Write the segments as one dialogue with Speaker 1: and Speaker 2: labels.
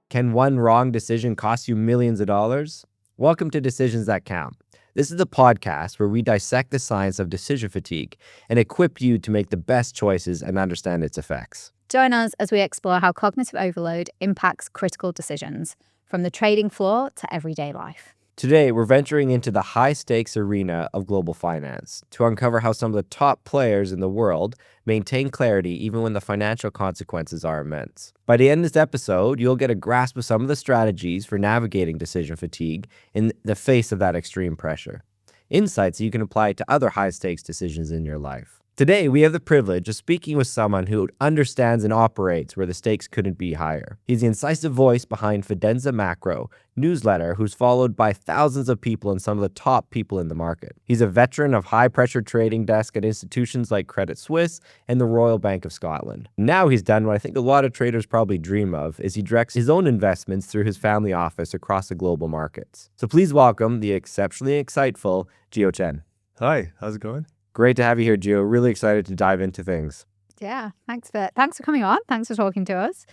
Speaker 1: Can one wrong decision cost you millions of dollars? Welcome to Decisions That Count. This is the podcast where we dissect the science of decision fatigue and equip you to make the best choices and understand its effects.
Speaker 2: Join us as we explore how cognitive overload impacts critical decisions, from the trading floor to everyday life.
Speaker 1: Today, we're venturing into the high-stakes arena of global finance to uncover how some of the top players in the world maintain clarity even when the financial consequences are immense. By the end of this episode, you'll get a grasp of some of the strategies for navigating decision fatigue in the face of that extreme pressure. Insights you can apply to other high-stakes decisions in your life. Today, we have the privilege of speaking with someone who understands and operates where the stakes couldn't be higher. He's the incisive voice behind Fidenza Macro newsletter, who's followed by thousands of people and some of the top people in the market. He's a veteran of high-pressure trading desk at institutions like Credit Suisse and the Royal Bank of Scotland. Now he's done what I think a lot of traders probably dream of, is he directs his own investments through his family office across the global markets. So please welcome the exceptionally exciteful Geo Chen.
Speaker 3: Hi, how's it going?
Speaker 1: Great to have you here, Geo. Really excited to dive into things.
Speaker 2: Yeah, thanks for coming on. Thanks for talking to us.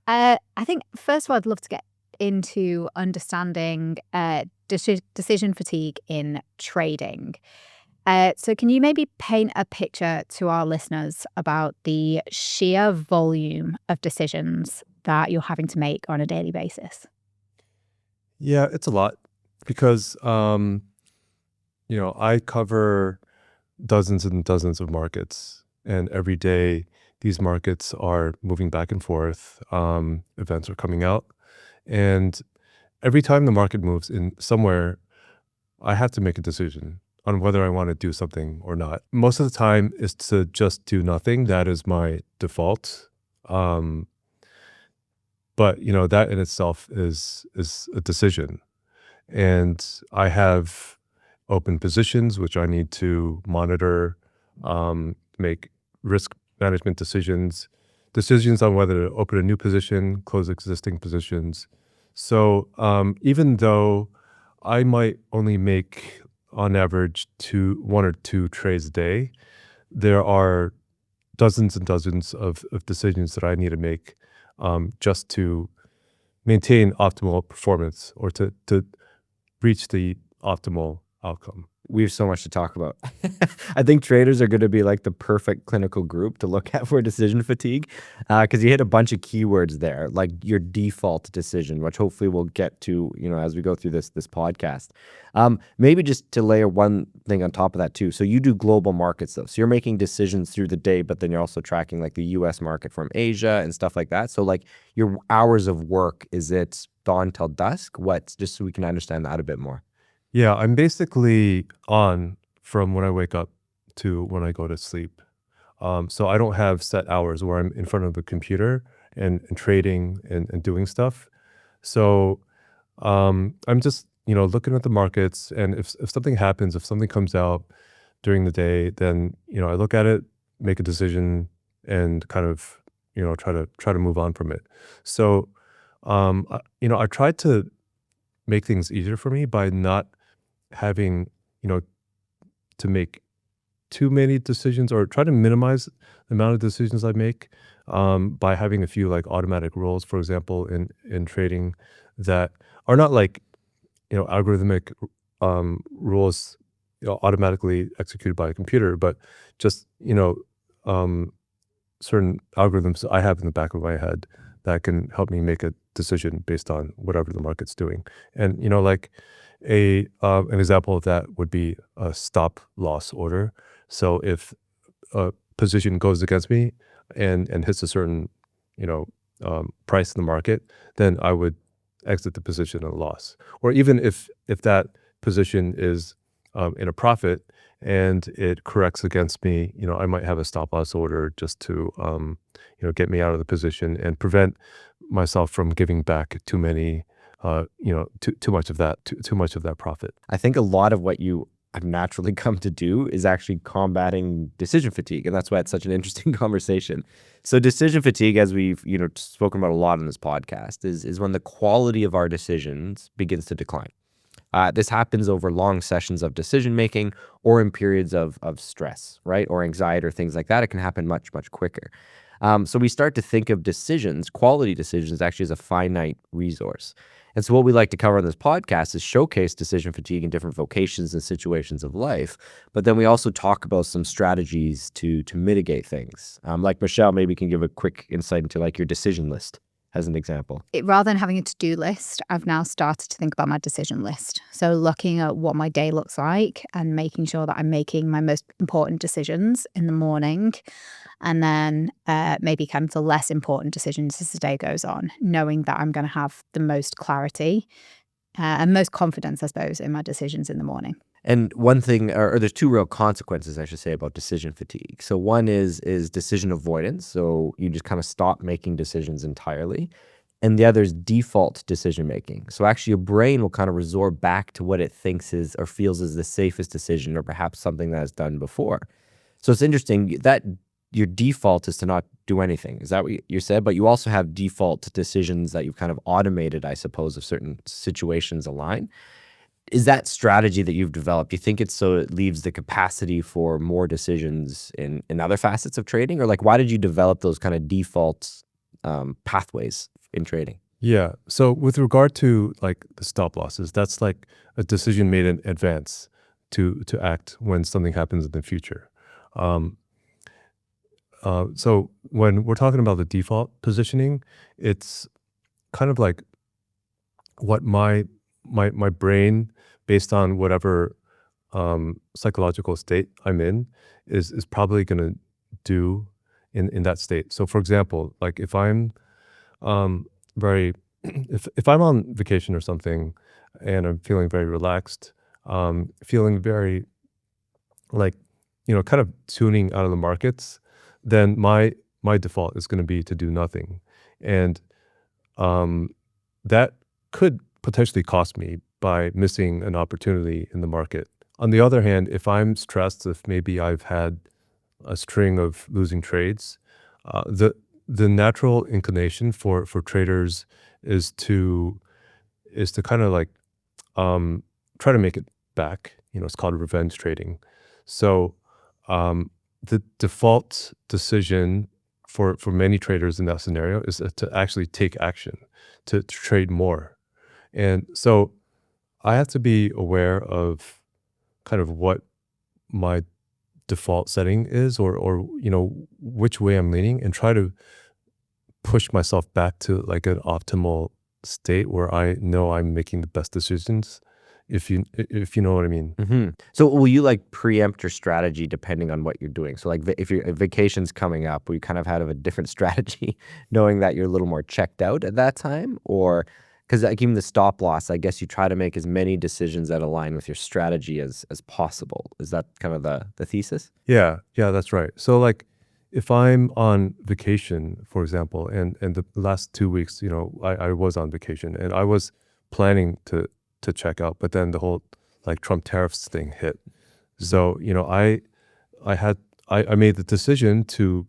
Speaker 2: I think first of all, I'd love to get into understanding decision fatigue in trading. So can you maybe paint a picture to our listeners about the sheer volume of decisions that you're having to make on a daily basis?
Speaker 3: Yeah, it's a lot because, I cover dozens and dozens of markets, and every day these markets are moving back and forth. Events are coming out, and every time the market moves in somewhere, I have to make a decision on whether I want to do something or not. Most of the time is to just do nothing. That is my default. But that in itself is a decision, and I have open positions, which I need to monitor, make risk management decisions on whether to open a new position, close existing positions. So even though I might only make, on average, one or two trades a day, there are dozens and dozens of decisions that I need to make just to maintain optimal performance or to reach the optimal outcome.
Speaker 1: We have so much to talk about. I think traders are going to be like the perfect clinical group to look at for decision fatigue, because you hit a bunch of keywords there, like your default decision, which hopefully we'll get to, as we go through this podcast. Maybe just to layer one thing on top of that too. So you do global markets though. So you're making decisions through the day, but then you're also tracking like the US market from Asia and stuff like that. So like your hours of work, is it dawn till dusk? Just so we can understand that a bit more.
Speaker 3: Yeah, I'm basically on from when I wake up to when I go to sleep. So I don't have set hours where I'm in front of a computer and trading and doing stuff. So I'm just, looking at the markets, and if something happens, if something comes out during the day, then, I look at it, make a decision, and kind of, try to move on from it. So, I tried to make things easier for me by not having, to make too many decisions, or try to minimize the amount of decisions I make by having a few like automatic rules, for example, in trading that are not like, algorithmic rules automatically executed by a computer, but just, certain algorithms I have in the back of my head that can help me make a decision based on whatever the market's doing. And, like an example of that would be a stop loss order. So if a position goes against me and hits a certain, price in the market, then I would exit the position at a loss. Or even if that position is in a profit and it corrects against me, I might have a stop loss order just to, get me out of the position and prevent myself from giving back too many, too much of that profit.
Speaker 1: I think a lot of what you have naturally come to do is actually combating decision fatigue, and that's why it's such an interesting conversation. So decision fatigue, as we've spoken about a lot on this podcast, is when the quality of our decisions begins to decline. This happens over long sessions of decision making or in periods of stress, right, or anxiety or things like that. It can happen much, much quicker. So we start to think of decisions, quality decisions, actually as a finite resource. And so what we like to cover on this podcast is showcase decision fatigue in different vocations and situations of life. But then we also talk about some strategies to mitigate things. Like Michelle, maybe can give a quick insight into like your decision list as an example.
Speaker 2: Rather than having a to-do list, I've now started to think about my decision list. So looking at what my day looks like and making sure that I'm making my most important decisions in the morning, and then maybe kind of the less important decisions as the day goes on, knowing that I'm going to have the most clarity and most confidence, I suppose, in my decisions in the morning.
Speaker 1: And one thing, or there's two real consequences, I should say, about decision fatigue. So one is decision avoidance. So you just kind of stop making decisions entirely. And the other is default decision making. So actually your brain will kind of resort back to what it thinks is or feels is the safest decision, or perhaps something that it's done before. So it's interesting that your default is to not do anything. Is that what you said? But you also have default decisions that you've kind of automated, I suppose, if certain situations align. Is that strategy that you've developed, do you think it's so it leaves the capacity for more decisions in other facets of trading? Or like, why did you develop those kind of default pathways in trading?
Speaker 3: Yeah. So with regard to like the stop losses, that's like a decision made in advance to act when something happens in the future. So when we're talking about the default positioning, it's kind of like what my brain, based on whatever psychological state I'm in, is probably going to do in that state. So for example, like if I'm very if I'm on vacation or something and I'm feeling very relaxed, feeling very like, kind of tuning out of the markets, then my default is going to be to do nothing. And that could potentially cost me by missing an opportunity in the market. On the other hand, if I'm stressed, if maybe I've had a string of losing trades, the natural inclination for traders is to kind of like try to make it back. It's called revenge trading. So the default decision for many traders in that scenario is to actually take action, to trade more. And so I have to be aware of kind of what my default setting is, or which way I'm leaning, and try to push myself back to like an optimal state where I know I'm making the best decisions, if you know what I mean.
Speaker 1: Mm-hmm. So will you like preempt your strategy depending on what you're doing? So like if your vacation's coming up, will you kind of have a different strategy knowing that you're a little more checked out at that time? Or because like even the stop loss, I guess you try to make as many decisions that align with your strategy as possible. Is that kind of the thesis?
Speaker 3: Yeah, that's right. So like if I'm on vacation, for example, and the last 2 weeks, I was on vacation and I was planning to check out, but then the whole like Trump tariffs thing hit. So, I made the decision to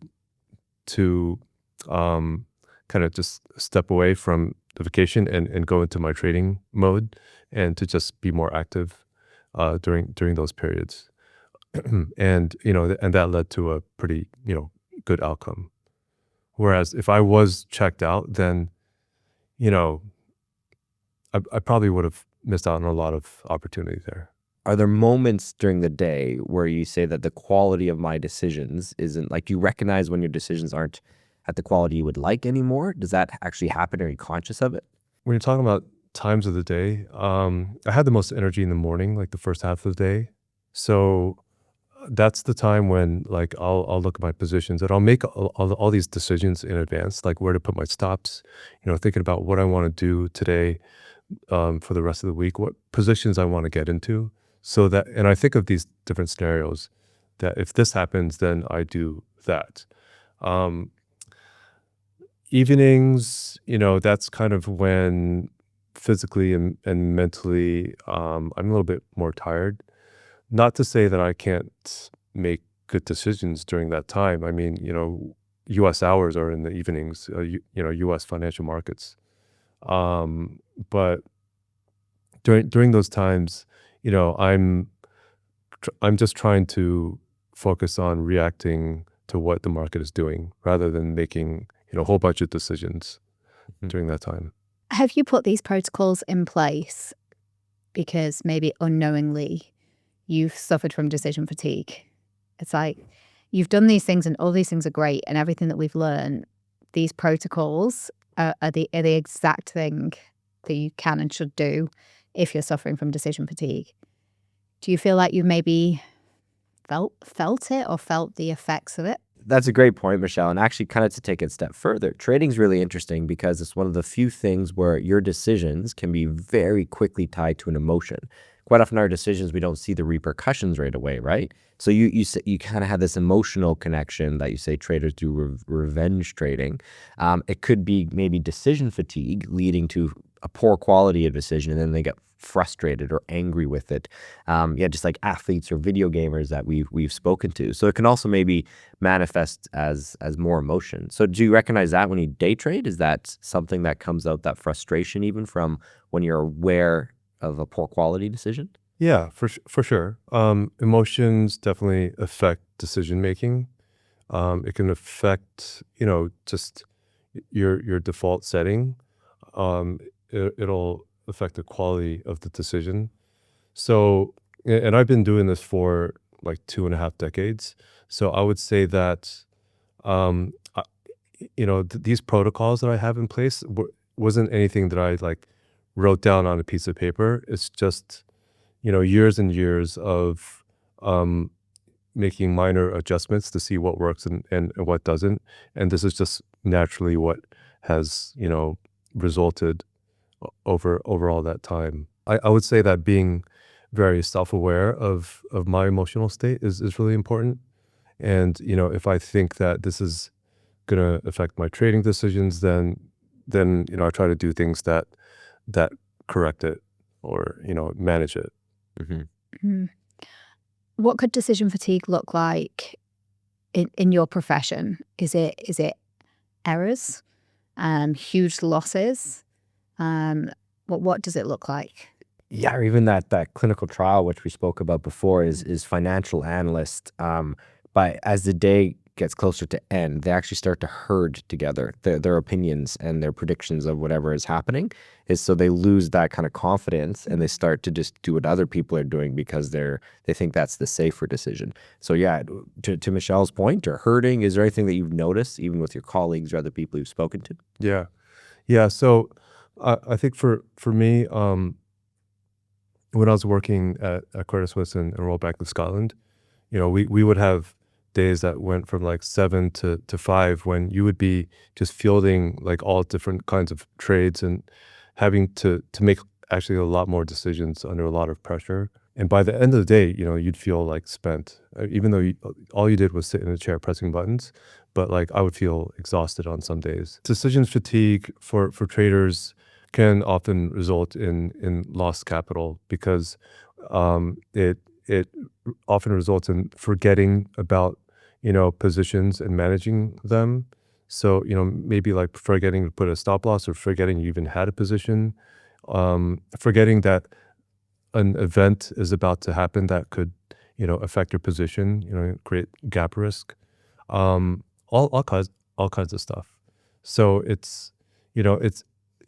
Speaker 3: kind of just step away from the vacation and go into my trading mode, and to just be more active during those periods. And and that led to a pretty good outcome. Whereas if I was checked out, then I probably would have missed out on a lot of opportunity there.
Speaker 1: Are there moments during the day where you say that the quality of my decisions isn't like, you recognize when your decisions aren't at the quality you would like anymore? Does that actually happen? Are you conscious of it?
Speaker 3: When you're talking about times of the day, I had the most energy in the morning, like the first half of the day. So that's the time when like I'll look at my positions and I'll make all these decisions in advance, like where to put my stops, thinking about what I want to do today, for the rest of the week, what positions I want to get into. So that, and I think of these different scenarios that if this happens, then I do that. Evenings, that's kind of when physically and mentally, I'm a little bit more tired. Not to say that I can't make good decisions during that time. I mean, U.S. hours are in the evenings, U.S. financial markets. But during those times, I'm just trying to focus on reacting to what the market is doing rather than making, a whole bunch of decisions during that time.
Speaker 2: Have you put these protocols in place because maybe unknowingly you've suffered from decision fatigue? It's like you've done these things and all these things are great, and everything that we've learned, these protocols are the exact thing that you can and should do if you're suffering from decision fatigue. Do you feel like you maybe felt it or felt the effects of it?
Speaker 1: That's a great point, Michelle. And actually, kind of to take it a step further, trading's really interesting because it's one of the few things where your decisions can be very quickly tied to an emotion. Quite often, our decisions, we don't see the repercussions right away, right? So you kind of have this emotional connection that you say traders do revenge trading. It could be maybe decision fatigue leading to a poor quality of decision, and then they get frustrated or angry with it. Just like athletes or video gamers that we've spoken to. So it can also maybe manifest as more emotion. So do you recognize that when you day trade? Is that something that comes out, that frustration even from when you're aware of a poor quality decision?
Speaker 3: Yeah, for sure. Emotions definitely affect decision making. It can affect, just your default setting. It'll affect the quality of the decision. So, and I've been doing this for like 2.5 decades. So I would say that, I, these protocols that I have in place wasn't anything that I like wrote down on a piece of paper. It's just, years and years of making minor adjustments to see what works and what doesn't. And this is just naturally what has, resulted over all that time. I would say that being very self-aware of my emotional state is really important. And, if I think that this is going to affect my trading decisions, then, I try to do things that correct it or, manage it.
Speaker 2: Mm. What could decision fatigue look like in your profession? Is it errors, huge losses? What does it look like?
Speaker 1: Yeah, or even that clinical trial which we spoke about before is financial analysts. But as the day gets closer to end, they actually start to herd together their opinions and their predictions of whatever is happening. Is so they lose that kind of confidence and they start to just do what other people are doing because they think that's the safer decision. So yeah, to Michelle's point, or herding, is there anything that you've noticed even with your colleagues or other people you've spoken to?
Speaker 3: Yeah. So I think for me, when I was working at Credit Suisse and Royal Bank of Scotland, we would have days that went from like 7 to 5 when you would be just fielding like all different kinds of trades and having to make actually a lot more decisions under a lot of pressure. And by the end of the day, you'd feel like spent, even though all you did was sit in a chair pressing buttons. But like I would feel exhausted on some days. Decision fatigue for traders can often result in lost capital because it often results in forgetting about positions and managing them. So maybe like forgetting to put a stop loss or forgetting you even had a position, forgetting that an event is about to happen that could affect your position, create gap risk, all kinds of stuff. So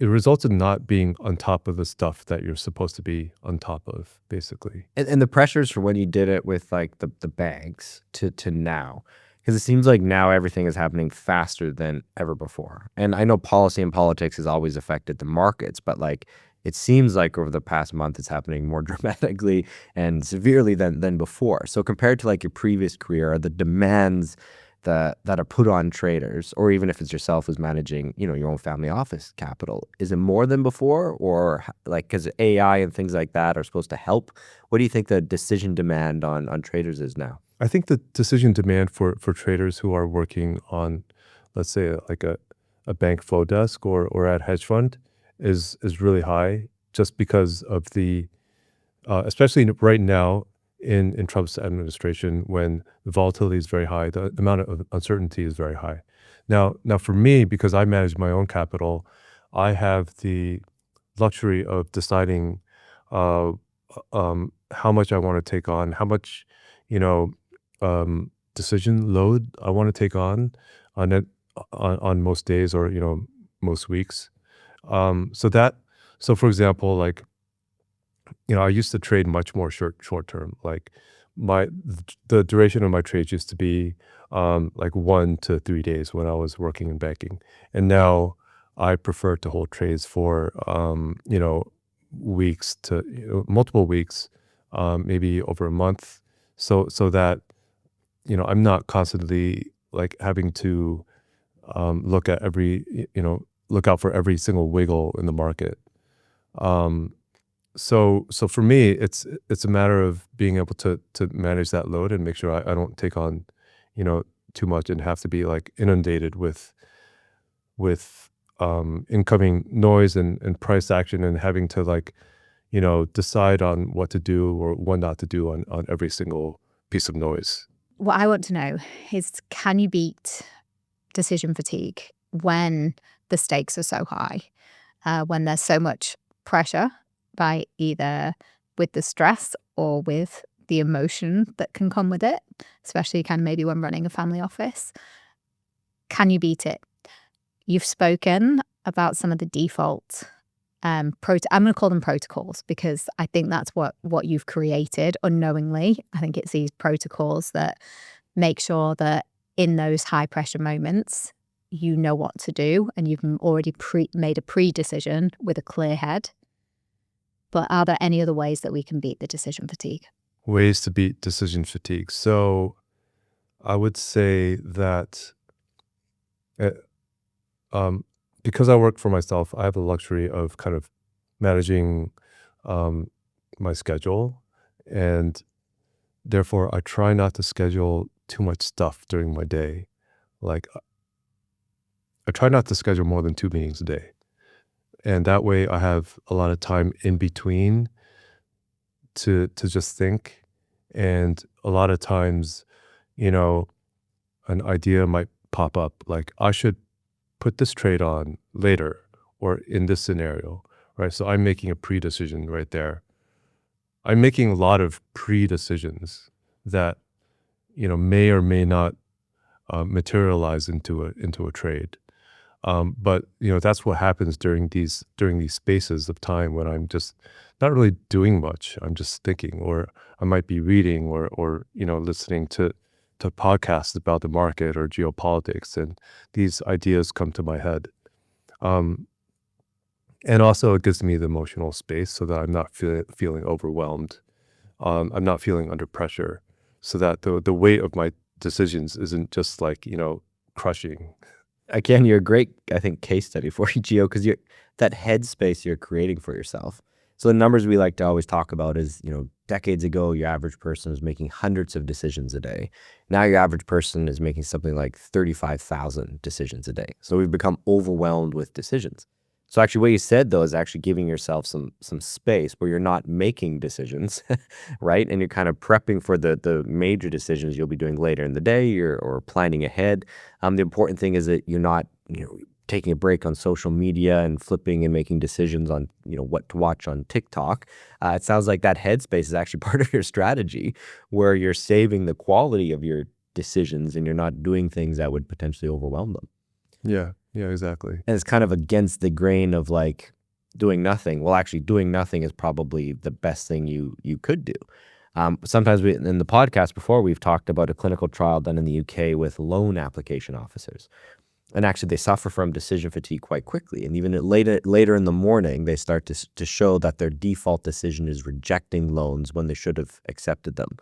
Speaker 3: it results in not being on top of the stuff that you're supposed to be on top of, basically.
Speaker 1: And the pressures for when you did it with like the banks to now, because it seems like now everything is happening faster than ever before. And I know policy and politics has always affected the markets, but like it seems like over the past month it's happening more dramatically and severely than before. So compared to like your previous career, are the demands that are put on traders, or even if it's yourself who's managing, your own family office capital, is it more than before? Or like, because AI and things like that are supposed to help, what do you think the decision demand on traders is now?
Speaker 3: I think the decision demand for traders who are working on, let's say, like a bank flow desk or at hedge fund is really high, just because of the, especially right now in Trump's administration, when the volatility is very high, the amount of uncertainty is very high. Now for me, because I manage my own capital, I have the luxury of deciding how much I want to take on, how much, decision load I want to take on it on most days or most weeks. So for example, like I used to trade much more short term. Like my the duration of my trades used to be like 1 to 3 days when I was working in banking, and now I prefer to hold trades for weeks to multiple weeks, maybe over a month, so that I'm not constantly like having to look at look out for every single wiggle in the market. Um, so for me, it's a matter of being able to manage that load and make sure I don't take on, too much and have to be like inundated with incoming noise and price action and having to like, decide on what to do or what not to do on every single piece of noise.
Speaker 2: What I want to know is, can you beat decision fatigue when the stakes are so high, when there's so much pressure by either with the stress or with the emotion that can come with it, especially kind of maybe when running a family office? Can you beat it? You've spoken about some of the default I'm going to call them protocols, because I think that's what you've created unknowingly. I think it's these protocols that make sure that in those high pressure moments, you know what to do and you've already made a pre-decision with a clear head. But are there any other ways that we can beat the decision fatigue?
Speaker 3: Ways to beat decision fatigue. So I would say that because I work for myself, I have the luxury of kind of managing my schedule, and therefore I try not to schedule too much stuff during my day. Like I try not to schedule more than 2 meetings a day, and that way I have a lot of time in between to just think. And a lot of times, an idea might pop up, like I should put this trade on later or in this scenario, right? So I'm making a pre-decision right there. I'm making a lot of pre-decisions that, may or may not materialize into a trade. But that's what happens during these spaces of time when I'm just not really doing much. I'm just thinking, or I might be reading or listening to podcasts about the market or geopolitics, and these ideas come to my head. And also it gives me the emotional space so that I'm not feeling overwhelmed. I'm not feeling under pressure, so that the weight of my decisions isn't just like, crushing.
Speaker 1: Again, you're a great, I think, case study for you, Geo, because that headspace you're creating for yourself. So the numbers we like to always talk about is, decades ago, your average person was making hundreds of decisions a day. Now your average person is making something like 35,000 decisions a day. So we've become overwhelmed with decisions. So actually what you said, though, is actually giving yourself some space where you're not making decisions, right? And you're kind of prepping for the major decisions you'll be doing later in the day or planning ahead. The important thing is that you're not, taking a break on social media and flipping and making decisions on, what to watch on TikTok. It sounds like that headspace is actually part of your strategy, where you're saving the quality of your decisions and you're not doing things that would potentially overwhelm them.
Speaker 3: Yeah, exactly.
Speaker 1: And it's kind of against the grain of like doing nothing. Well, actually doing nothing is probably the best thing you could do. Sometimes in the podcast before, we've talked about a clinical trial done in the UK with loan application officers. And actually they suffer from decision fatigue quite quickly. And even later in the morning, they start to show that their default decision is rejecting loans when they should have accepted them.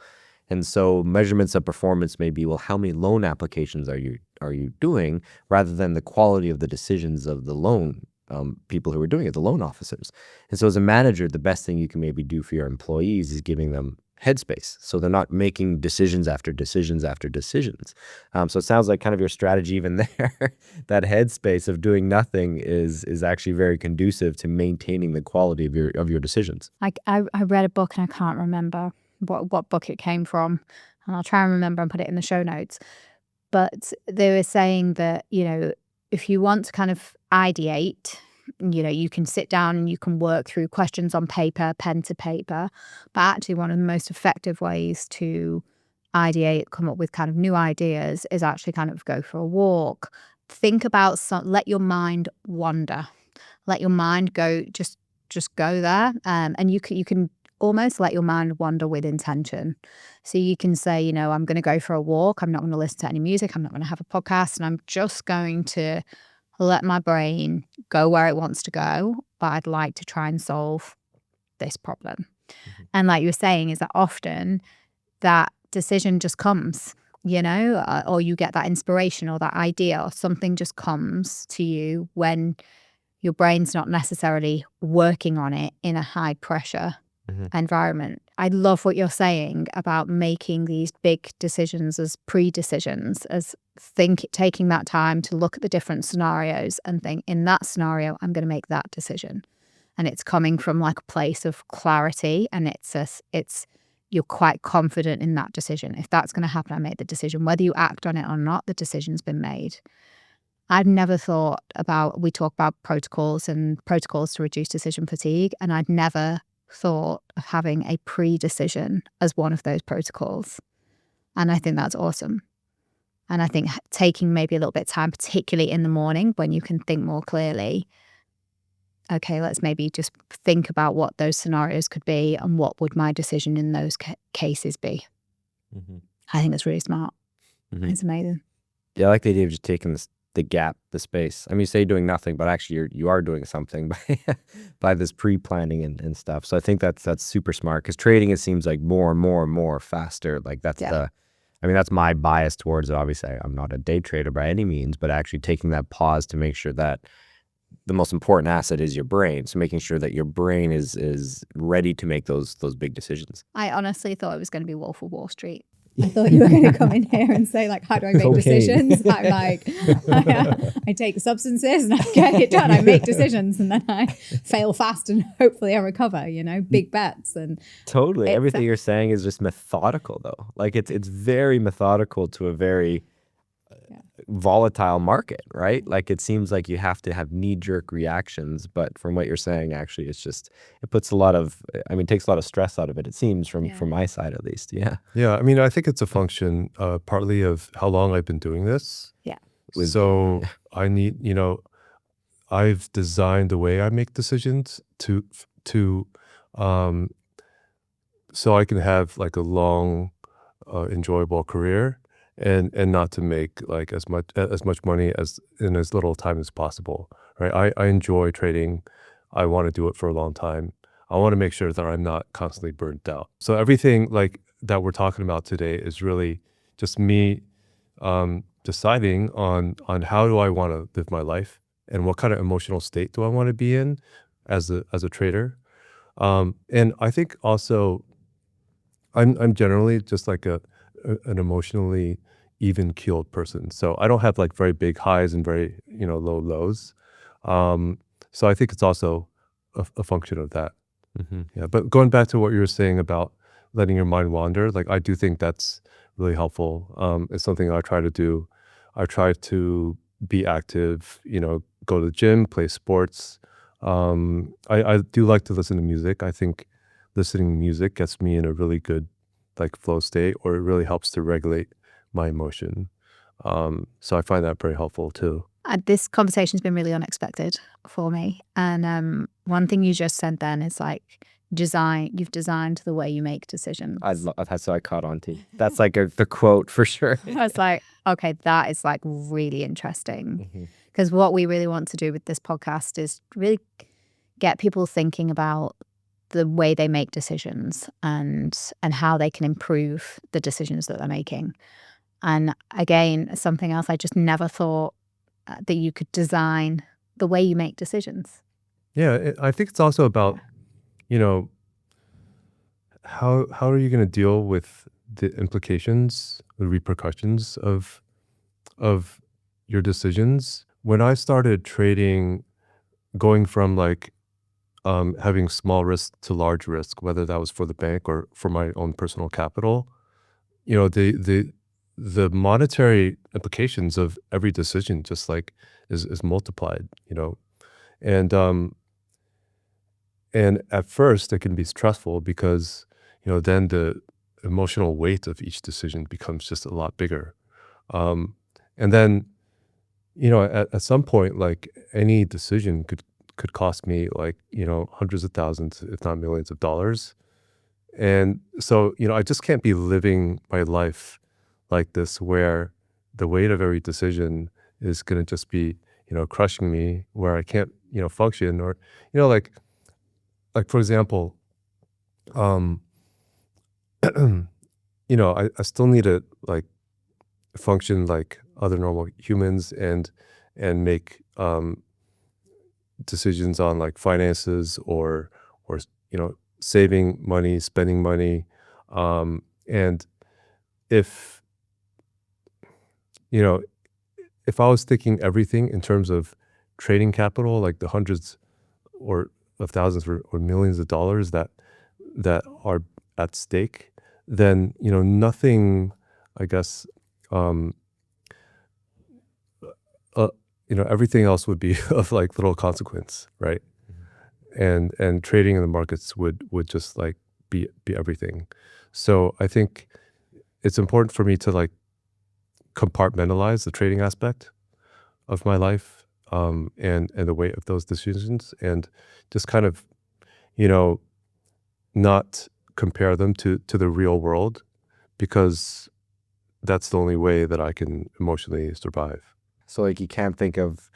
Speaker 1: And so measurements of performance may be, well, how many loan applications are you doing, rather than the quality of the decisions of the loan people who are doing it, the loan officers. And so as a manager, the best thing you can maybe do for your employees is giving them headspace, so they're not making decisions after decisions after decisions. So it sounds like kind of your strategy even there, that headspace of doing nothing is actually very conducive to maintaining the quality of your decisions.
Speaker 2: Like I read a book and I can't remember what book it came from, and I'll try and remember and put it in the show notes. But they were saying that, if you want to kind of ideate, you can sit down and you can work through questions on paper, pen to paper. But actually one of the most effective ways to ideate, come up with kind of new ideas, is actually kind of go for a walk. Think about let your mind wander. Let your mind go, just go there. And you can almost let your mind wander with intention. So you can say, I'm going to go for a walk. I'm not going to listen to any music. I'm not going to have a podcast. And I'm just going to let my brain go where it wants to go. But I'd like to try and solve this problem. And like you were saying, is that often that decision just comes, or you get that inspiration or that idea or something just comes to you when your brain's not necessarily working on it in a high pressure environment. I love what you're saying about making these big decisions as pre-decisions, as taking that time to look at the different scenarios and think, in that scenario, I'm going to make that decision. And it's coming from like a place of clarity, and you're quite confident in that decision. If that's going to happen, I made the decision. Whether you act on it or not, the decision's been made. I've never thought about, we talk about protocols to reduce decision fatigue, and I'd never thought of having a pre-decision as one of those protocols. And I think that's awesome. And I think taking maybe a little bit of time, particularly in the morning when you can think more clearly, okay, let's maybe just think about what those scenarios could be and what would my decision in those cases be. I think that's really smart. It's amazing.
Speaker 1: Yeah, I like the idea of just taking the gap, the space. I mean, you say doing nothing, but actually you are doing something by this pre-planning and stuff. So I think that's super smart, because trading, it seems like more and more faster. Like that's that's my bias towards it. Obviously, I'm not a day trader by any means, but actually taking that pause to make sure that the most important asset is your brain. So making sure that your brain is ready to make those big decisions.
Speaker 2: I honestly thought it was going to be Wolf of Wall Street. I thought you were going to come in here and say, like, how do I make decisions? I'm like, I take substances and I get it done. I make decisions and then I fail fast and hopefully I recover, big bets. And
Speaker 1: totally. Everything you're saying is just methodical, though. Like it's very methodical to a very volatile market, right? Like it seems like you have to have knee-jerk reactions, but from what you're saying, actually, it puts a lot of, takes a lot of stress out of it. It seems from my side, at least. Yeah.
Speaker 3: Yeah. I mean, I think it's a function partly of how long I've been doing this.
Speaker 2: Yeah.
Speaker 3: So I need, I've designed the way I make decisions to so I can have like a long, enjoyable career. And not to make like as much money as in as little time as possible, right? I enjoy trading. I want to do it for a long time. I want to make sure that I'm not constantly burnt out. So everything like that we're talking about today is really just me deciding on how do I want to live my life and what kind of emotional state do I want to be in as a trader. And I think also I'm generally just like an emotionally even-keeled person. So I don't have like very big highs and very, low lows. So I think it's also a function of that. Yeah. But going back to what you were saying about letting your mind wander, like I do think that's really helpful. It's something I try to do. I try to be active, go to the gym, play sports. I do like to listen to music. I think listening to music gets me in a really good like flow state, or it really helps to regulate my emotion. So I find that very helpful too.
Speaker 2: This conversation's been really unexpected for me. And one thing you just said then is like you've designed the way you make decisions.
Speaker 1: So I caught on to. That's like the quote for sure.
Speaker 2: I was like, okay, that is like really interesting. Because what we really want to do with this podcast is really get people thinking about the way they make decisions and how they can improve the decisions that they're making. And again, something else I just never thought that you could design the way you make decisions.
Speaker 3: Yeah, I think it's also about, how are you going to deal with the implications, the repercussions of your decisions? When I started trading, going from like having small risk to large risk, whether that was for the bank or for my own personal capital, the monetary implications of every decision just like is multiplied, and at first it can be stressful because then emotional weight of each decision becomes just a lot bigger. And then, at some point, like any decision could cost me like, hundreds of thousands, if not millions of dollars. And so, I just can't be living my life like this where the weight of every decision is going to just be, crushing me where I can't, function or, like for example, um, I still need to like function like other normal humans and make decisions on like finances or saving money, spending money, and if you know if I was thinking everything in terms of trading capital, like the hundreds or of thousands or millions of dollars that are at stake, then nothing, I guess, um, everything else would be of like little consequence, right? And trading in the markets would just like be everything. So I think it's important for me to like compartmentalize the trading aspect of my life, and the weight of those decisions, and just kind of not compare them to the real world, because that's the only way that I can emotionally survive.
Speaker 1: So like you can't think of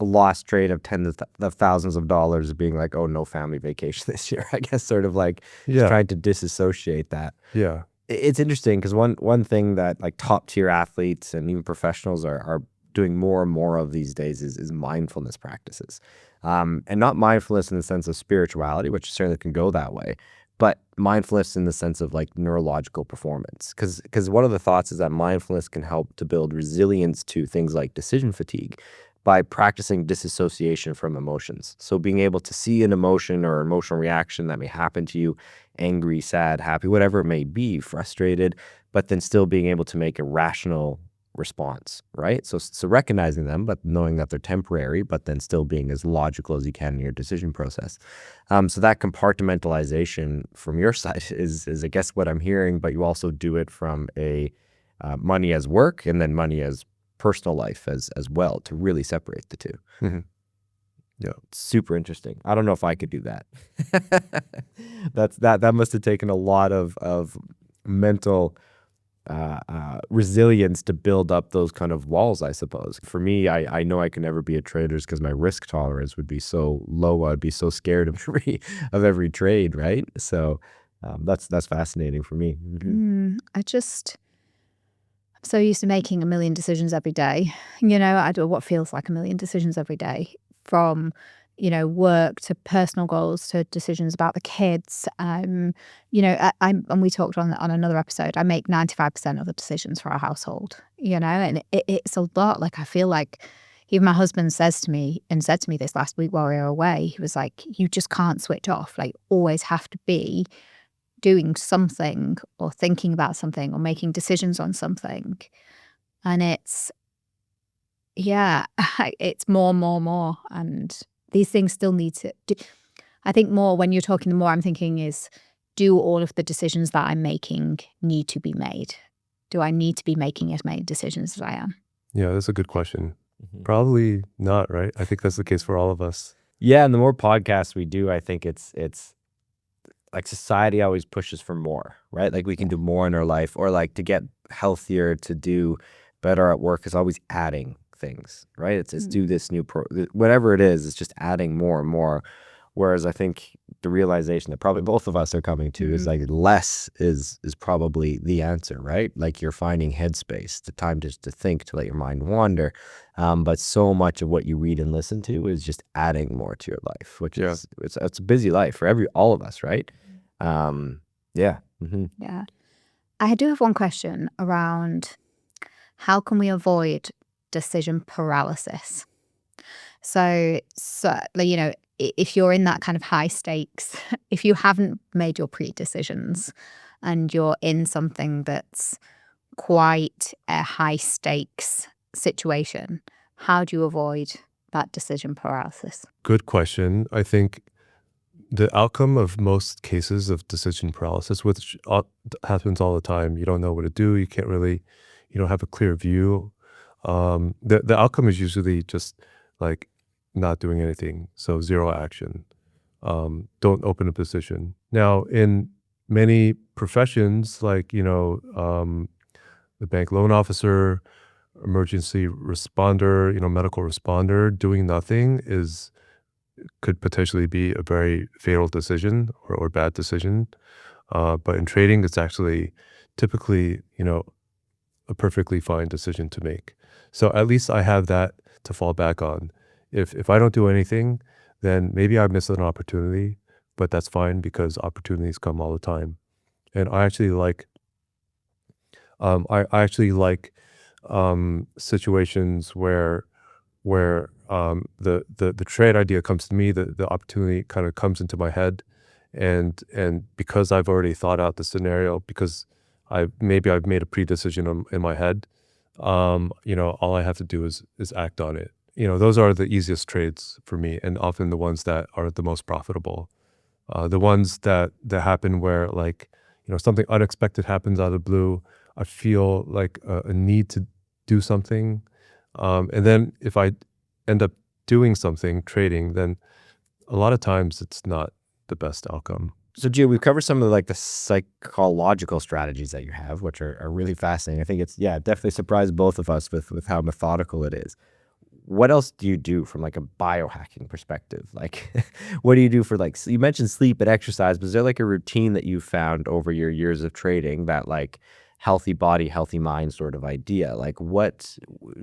Speaker 1: a lost trade of tens of thousands of dollars as being like, oh, no family vacation this year. I guess sort of like just
Speaker 3: Yeah,
Speaker 1: trying to disassociate that.
Speaker 3: yeah,
Speaker 1: It's interesting because one thing that like top tier athletes and even professionals are doing more and more of these days is mindfulness practices, and not mindfulness in the sense of spirituality, which certainly can go that way, but mindfulness in the sense of like neurological performance. Because one of the thoughts is that mindfulness can help to build resilience to things like decision fatigue by practicing disassociation from emotions. So being able to see an emotion or emotional reaction that may happen to you, angry, sad, happy, whatever it may be, frustrated, but then still being able to make a rational response, right? So recognizing them, but knowing that they're temporary, but then still being as logical as you can in your decision process. So that compartmentalization from your side is I guess what I'm hearing, but you also do it from a money as work and then money as personal life as well, to really separate the two.
Speaker 3: Mhm. Yeah.
Speaker 1: Super interesting. I don't know if I could do that. That must have taken a lot of mental resilience to build up those kind of walls, I suppose. For me, I know I can never be a trader because my risk tolerance would be so low. I'd be so scared of every trade, right? So that's fascinating for me.
Speaker 2: I'm so used to making a million decisions every day. I do what feels like a million decisions every day, from work to personal goals to decisions about the kids. And we talked on another episode. I make 95% of the decisions for our household. And it's a lot. Like I feel like even my husband said to me this last week while we were away. He was like, "You just can't switch off. Like always have to be doing something or thinking about something or making decisions on something." And it's more. And these things still need to do. I think more when you're talking, the more I'm thinking is, do all of the decisions that I'm making need to be made? Do I need to be making as many decisions as I am?
Speaker 3: Yeah, that's a good question.
Speaker 1: Mhm.
Speaker 3: Probably not, right? I think that's the case for all of us.
Speaker 1: Yeah, and the more podcasts we do, I think it's like society always pushes for more, right? Like we can do more in our life, or like to get healthier, to do better at work is always adding things, right? It's do this new whatever it is, it's just adding more and more. Whereas I think the realization that probably both of us are coming to is like less is probably the answer, right? Like you're finding headspace, the time just to think, to let your mind wander. But so much of what you read and listen to is just adding more to your life, which
Speaker 3: Yeah.
Speaker 1: is it's a busy life for all of us, right? Yeah.
Speaker 2: Yeah. I do have one question around how can we avoid decision paralysis? So if you're in that kind of high stakes, if you haven't made your pre-decisions and you're in something that's quite a high stakes situation, how do you avoid that decision paralysis?
Speaker 3: Good question. I think the outcome of most cases of decision paralysis, which happens all the time, you don't know what to do. You can't really, you don't have a clear view. The outcome is usually just like not doing anything. So zero action. Don't open a position. Now, in many professions, like, the bank loan officer, emergency responder, medical responder, doing nothing could potentially be a very fatal decision or bad decision. But in trading, it's actually typically, a perfectly fine decision to make. So at least I have that to fall back on. If I don't do anything, then maybe I miss an opportunity, but that's fine because opportunities come all the time. And I actually like situations where the trade idea comes to me, the opportunity kind of comes into my head, and because I've already thought out the scenario, because I've made a pre-decision in my head, all I have to do is act on it. Those are the easiest trades for me, and often the ones that are the most profitable. The ones that happen where, like, something unexpected happens out of the blue, I feel like a need to do something. And then if I end up doing something, trading, then a lot of times it's not the best outcome.
Speaker 1: So, Gio, we've covered some of the psychological strategies that you have, which are really fascinating. I think it's, definitely surprised both of us with how methodical it is. What else do you do from a biohacking perspective? Like, what do you do for you mentioned sleep and exercise, but is there a routine that you found over your years of trading that healthy body, healthy mind sort of idea? What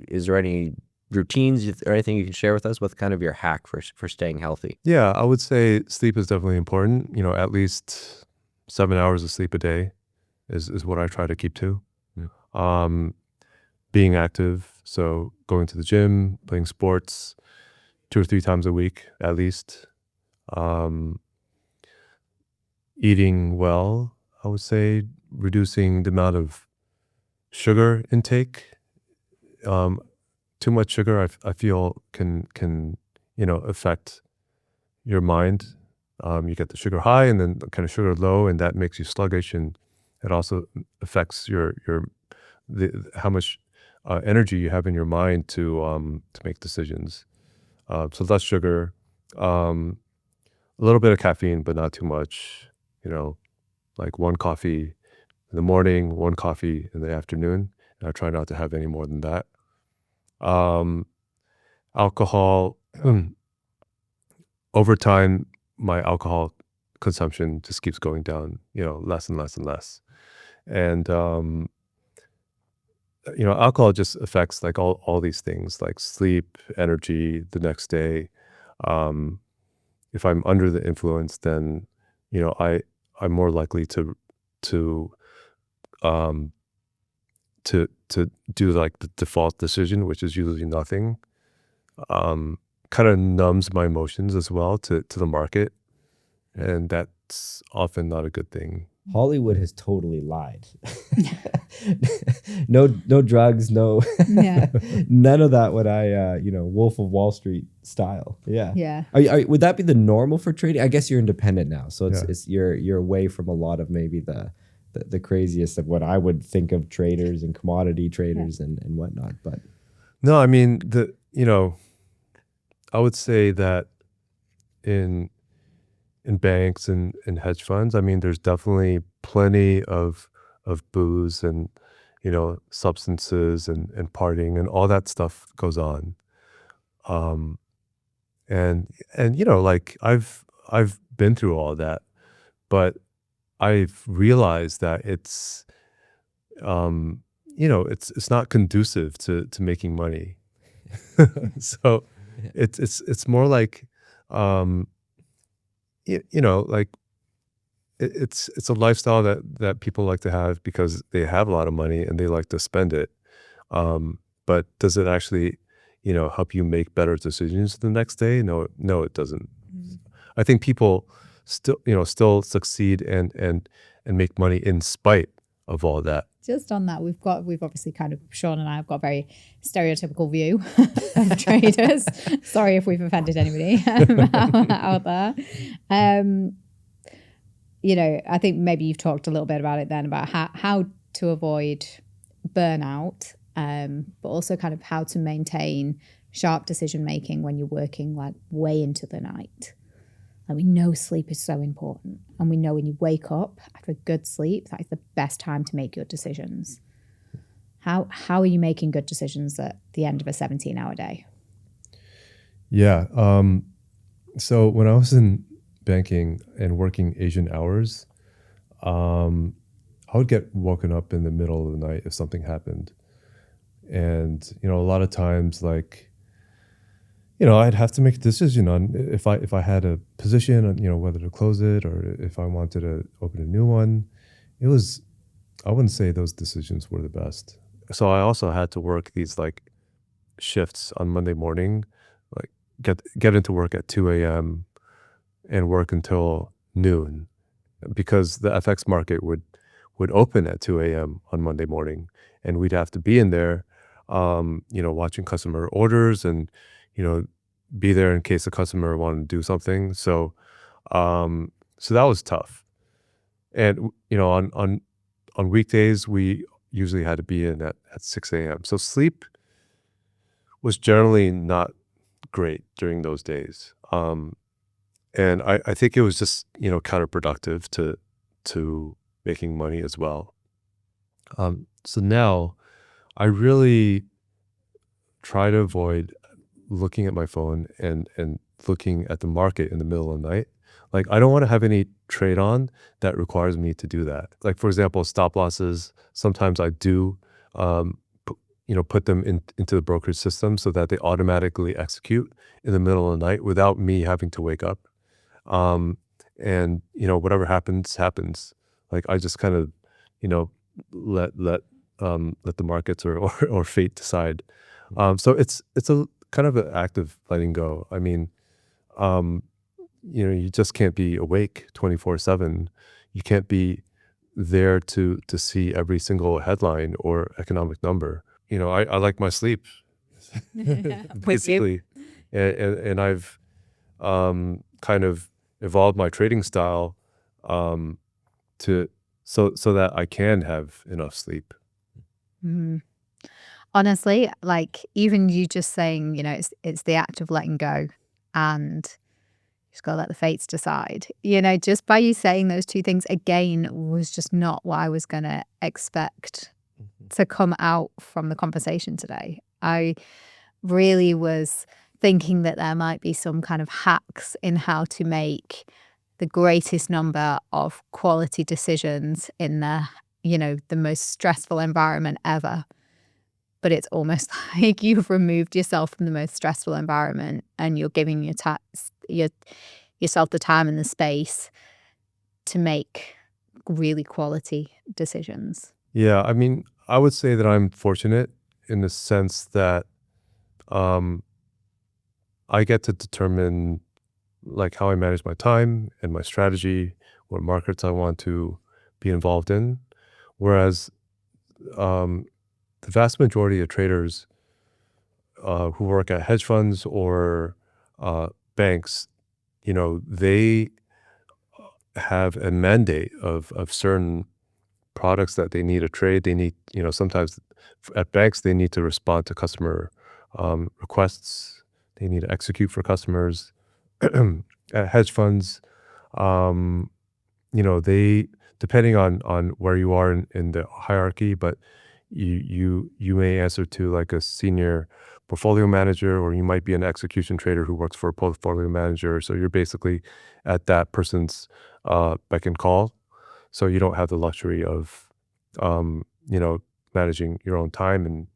Speaker 1: is there any routines or anything you can share with us? What's kind of your hack for staying healthy?
Speaker 3: Yeah, I would say sleep is definitely important. At least 7 hours of sleep a day is what I try to keep to. Yeah. Being active, so going to the gym, playing sports 2 or 3 times a week at least. Eating well, I would say, reducing the amount of sugar intake. Too much sugar, I feel, can affect your mind. You get the sugar high and then kind of sugar low, and that makes you sluggish, and it also affects how much energy you have in your mind to make decisions. So less sugar, a little bit of caffeine, but not too much. Like 1 coffee in the morning, 1 coffee in the afternoon. And I try not to have any more than that. Alcohol, over time, my alcohol consumption just keeps going down, less and less and less. And, alcohol just affects all these things, like sleep, energy the next day. If I'm under the influence, then, I'm more likely to do the default decision, which is usually nothing. Kind of numbs my emotions as well to the market, and that's often not a good thing.
Speaker 1: Hollywood has totally lied. No drugs, no, none of that. What Wolf of Wall Street style. Yeah.
Speaker 2: Yeah.
Speaker 1: Would that be the normal for trading? I guess you're independent now, so it's you're away from a lot of maybe the craziest of what I would think of traders and commodity traders and whatnot. But
Speaker 3: no, I mean I would say that in banks and hedge funds, I mean, there's definitely plenty of booze and substances and partying, and all that stuff goes on. And I've been through all that, but I've realized that it's it's not conducive to making money. So it's more like it's a lifestyle that people like to have because they have a lot of money and they like to spend it. But does it actually, help you make better decisions the next day? No, it doesn't. I think people still succeed and make money in spite of all that.
Speaker 2: just on that, we've obviously kind of, Sean and I have got a very stereotypical view of traders. Sorry if we've offended anybody out there. I think maybe you've talked a little bit about it then, about how to avoid burnout, but also kind of how to maintain sharp decision making when you're working like way into the night. And we know sleep is so important. And we know when you wake up after a good sleep, that is the best time to make good decisions. How are you making good decisions at the end of a 17-hour day?
Speaker 3: Yeah. So when I was in banking and working Asian hours, I would get woken up in the middle of the night if something happened. And, a lot of times, like, I'd have to make a decision on if I had a position on, whether to close it or if I wanted to open a new one. I wouldn't say those decisions were the best. So I also had to work these like shifts on Monday morning, like get into work at 2 a.m. and work until noon, because the FX market would open at 2 a.m. on Monday morning, and we'd have to be in there, watching customer orders and, be there in case a customer wanted to do something. So, so that was tough. And, on weekdays, we usually had to be in at 6 a.m. So sleep was generally not great during those days. And I think it was just, counterproductive to making money as well. So now I really try to avoid looking at my phone and looking at the market in the middle of the night. Like, I don't want to have any trade on that requires me to do that. Like, for example, stop losses, sometimes I do, put them into the brokerage system so that they automatically execute in the middle of the night without me having to wake up. And, whatever happens. Like, I just kind of, let the markets or fate decide. So it's a kind of an act of letting go. I mean, you just can't be awake 24/7. You can't be there to see every single headline or economic number. I like my sleep, basically, and I've kind of evolved my trading style so that I can have enough sleep.
Speaker 2: Mm. Honestly, like even you just saying, it's the act of letting go, and you just gotta let the fates decide. Just by you saying those two things again was just not what I was gonna expect to come out from the conversation today. I really was thinking that there might be some kind of hacks in how to make the greatest number of quality decisions in the most stressful environment ever. But it's almost like you've removed yourself from the most stressful environment and you're giving yourself the time and the space to make really quality decisions.
Speaker 3: Yeah, I mean, I would say that I'm fortunate in the sense that I get to determine like how I manage my time and my strategy, what markets I want to be involved in. Whereas the vast majority of traders who work at hedge funds or banks, they have a mandate of certain products that they need to trade. They need, sometimes at banks, they need to respond to customer requests. They need to execute for customers. At hedge funds, they, depending on where you are in the hierarchy, but you may answer to like a senior portfolio manager, or you might be an execution trader who works for a portfolio manager. So you're basically at that person's beck and call. So you don't have the luxury of, managing your own time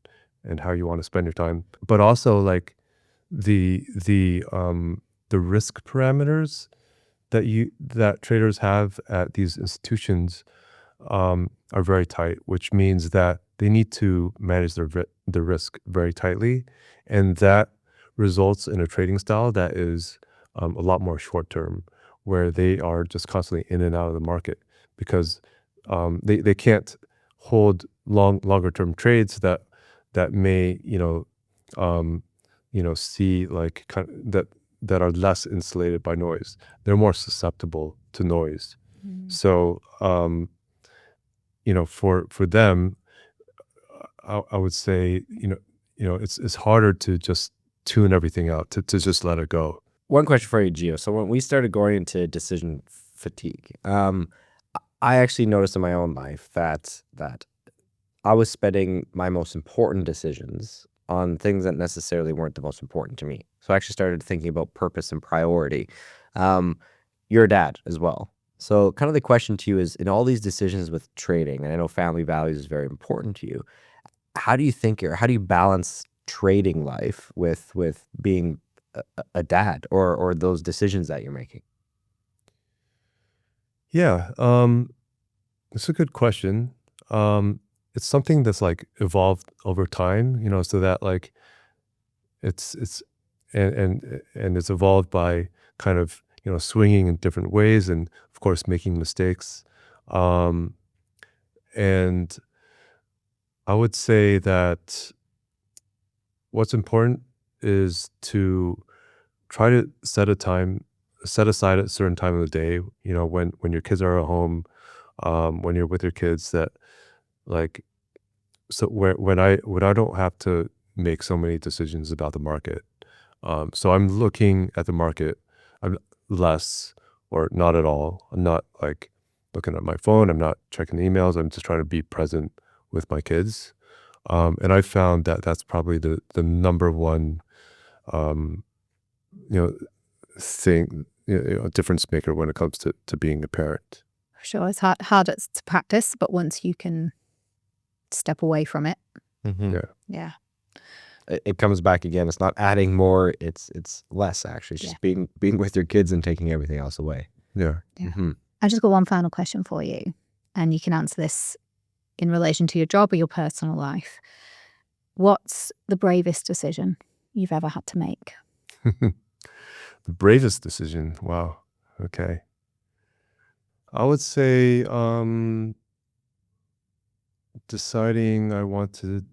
Speaker 3: and how you want to spend your time. But also like the risk parameters that traders have at these institutions are very tight, which means that they need to manage the risk very tightly, and that results in a trading style that is a lot more short term, where they are just constantly in and out of the market because they can't hold longer term trades that may see like that are less insulated by noise. They're more susceptible to noise. So for them, I would say it's harder to just tune everything out, to just let it go.
Speaker 1: One question for you, Geo. So when we started going into decision fatigue, I actually noticed in my own life that I was spending my most important decisions on things that necessarily weren't the most important to me. So I actually started thinking about purpose and priority. You're a dad as well. So kind of the question to you is, in all these decisions with trading, and I know family values is very important to you, how do you think, or how do you balance trading life with being a dad, or those decisions that you're making?
Speaker 3: Yeah, it's a good question. It's something that's like evolved over time, so that like it's and it's evolved by kind of swinging in different ways, and of course making mistakes. Um, and I would say that what's important is to try to set aside a certain time of the day, when your kids are at home, when you're with your kids, that like, so when I don't have to make so many decisions about the market. So I'm looking at the market, I'm less or not at all. I'm not like looking at my phone. I'm not checking the emails. I'm just trying to be present with my kids. And I found that that's probably the number one, um, you know, thing, a difference maker when it comes to being a parent.
Speaker 2: Sure, it's harder to practice, but once you can step away from it,
Speaker 1: Mm-hmm.
Speaker 3: Yeah.
Speaker 2: yeah.
Speaker 1: It comes back again. It's not adding more. It's less, actually. It's just being with your kids and taking everything else away.
Speaker 3: Yeah.
Speaker 2: Yeah.
Speaker 1: Mm-hmm.
Speaker 2: I just got one final question for you, and you can answer this in relation to your job or your personal life. What's the bravest decision you've ever had to make?
Speaker 3: The bravest decision. Wow. Okay. I would say deciding I wanted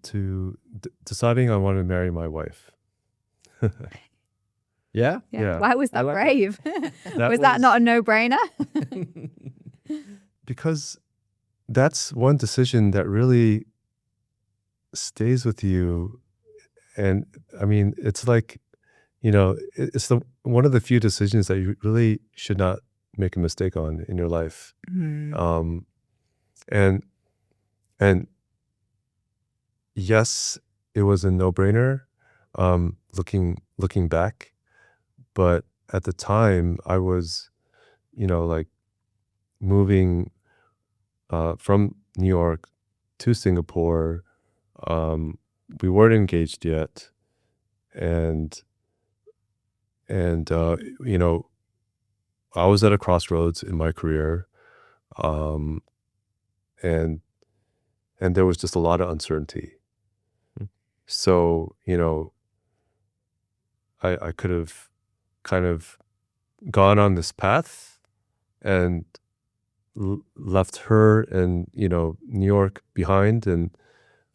Speaker 3: to marry my wife.
Speaker 1: Yeah.
Speaker 3: Yeah.
Speaker 2: Why was
Speaker 1: I
Speaker 2: that
Speaker 1: like
Speaker 2: brave?
Speaker 3: That
Speaker 2: was that not a no-brainer?
Speaker 3: Because that's one decision that really stays with you. And I mean, it's like, it's one of the few decisions that you really should not make a mistake on in your life. Um, and and yes, it was a no-brainer, looking back, but at the time I was, like moving from New York to Singapore. We weren't engaged yet, and and I was at a crossroads in my career, um, and there was just a lot of uncertainty.
Speaker 1: Mm.
Speaker 3: So I could have kind of gone on this path and left her and New York behind, and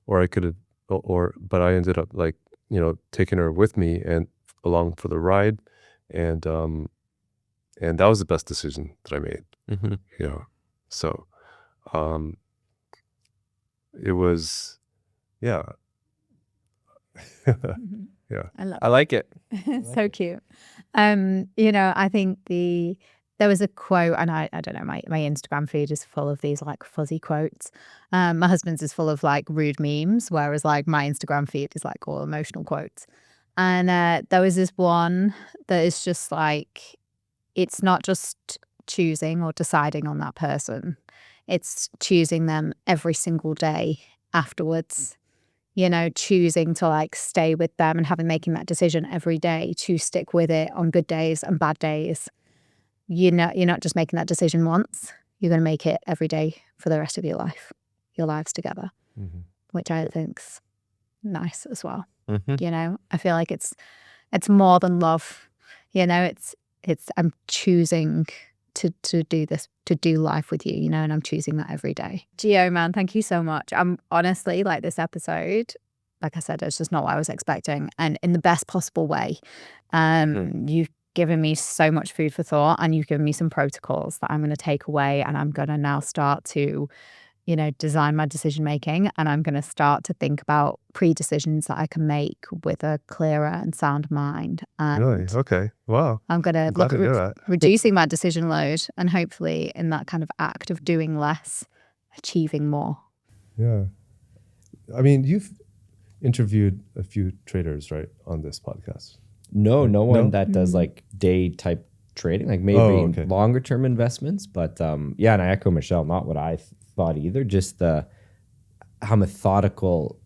Speaker 3: or I could have, but I ended up like taking her with me and along for the ride, and that was the best decision that I made.
Speaker 1: Mm-hmm.
Speaker 3: So um, it was, yeah. Yeah.
Speaker 2: I love
Speaker 1: I like it.
Speaker 2: so cute. I think there was a quote, and I don't know, my Instagram feed is full of these like fuzzy quotes. My husband's is full of like rude memes, whereas like my Instagram feed is like all emotional quotes. And there was this one that is just like, it's not just choosing or deciding on that person. It's choosing them every single day afterwards. Choosing to like stay with them and making that decision every day to stick with it on good days and bad days. You're not just making that decision once. You're going to make it every day for the rest of your lives together,
Speaker 3: Mm-hmm.
Speaker 2: which I think's nice as well.
Speaker 1: Mm-hmm.
Speaker 2: I feel like it's more than love. It's I'm choosing to do this, to do life with you, and I'm choosing that every day. Geo, man, thank you so much. I'm honestly, like, this episode, like I said, it's just not what I was expecting, and in the best possible way. You've given me so much food for thought, and you've given me some protocols that I'm going to take away, and I'm going to now start to design my decision making, and I'm going to start to think about pre-decisions that I can make with a clearer and sound mind. And
Speaker 3: Really? Okay. Wow.
Speaker 2: I'm going to
Speaker 3: I'm glad
Speaker 2: look
Speaker 3: to
Speaker 2: at
Speaker 3: hear that.
Speaker 2: reducing my decision load, and hopefully in that kind of act of doing less, achieving more.
Speaker 3: Yeah. I mean, you've interviewed a few traders, right, on this podcast?
Speaker 1: No one
Speaker 3: No?
Speaker 1: that does like day type trading, like maybe
Speaker 3: okay.
Speaker 1: longer term investments. But yeah, and I echo Michelle, not what I thought either, just how methodical,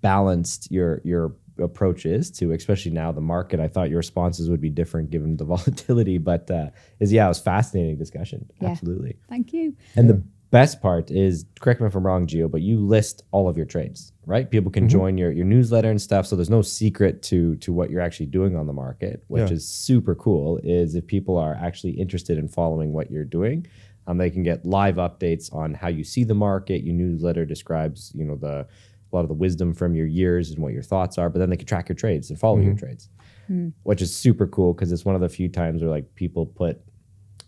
Speaker 1: balanced your approach is to, especially now the market. I thought your responses would be different given the volatility, but it was fascinating discussion.
Speaker 2: Yeah.
Speaker 1: Absolutely.
Speaker 2: Thank you.
Speaker 1: And the best part is, correct me if I'm wrong, Geo, but you list all of your trades, right? People can join your newsletter and stuff. So there's no secret to what you're actually doing on the market, which is super cool. Is if people are actually interested in following what you're doing, they can get live updates on how you see the market. Your newsletter describes, a lot of the wisdom from your years and what your thoughts are, but then they can track your trades and follow your trades, which is super cool, because it's one of the few times where like people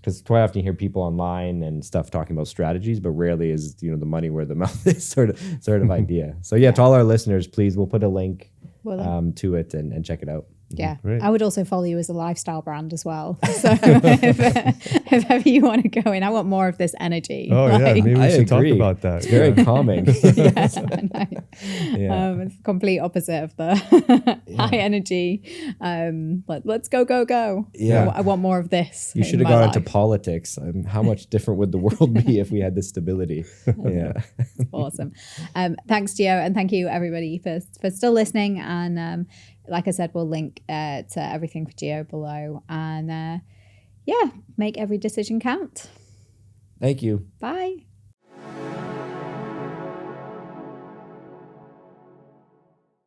Speaker 1: because quite often you hear people online and stuff talking about strategies, but rarely is the money where the mouth is sort of idea. So yeah, to all our listeners, please, we'll put a link to it and check it out.
Speaker 2: Yeah.
Speaker 3: Great.
Speaker 2: I would also follow you as a lifestyle brand as well. So if ever you want to go in, I want more of this energy.
Speaker 3: Oh, yeah. Maybe we
Speaker 1: I
Speaker 3: should
Speaker 1: agree.
Speaker 3: talk about that.
Speaker 1: It's very calming.
Speaker 2: Yes, I know.
Speaker 1: Yeah.
Speaker 2: It's the complete opposite of the high energy. Let's go.
Speaker 1: Yeah.
Speaker 2: I want more of this.
Speaker 1: You
Speaker 2: in
Speaker 1: should have
Speaker 2: my
Speaker 1: gone
Speaker 2: life.
Speaker 1: into politics. How much different would the world be if we had this stability? Yeah.
Speaker 2: Awesome. Thanks, Geo, and thank you everybody for still listening. And like I said, we'll link to everything for Geo below. And make every decision count.
Speaker 1: Thank you.
Speaker 2: Bye.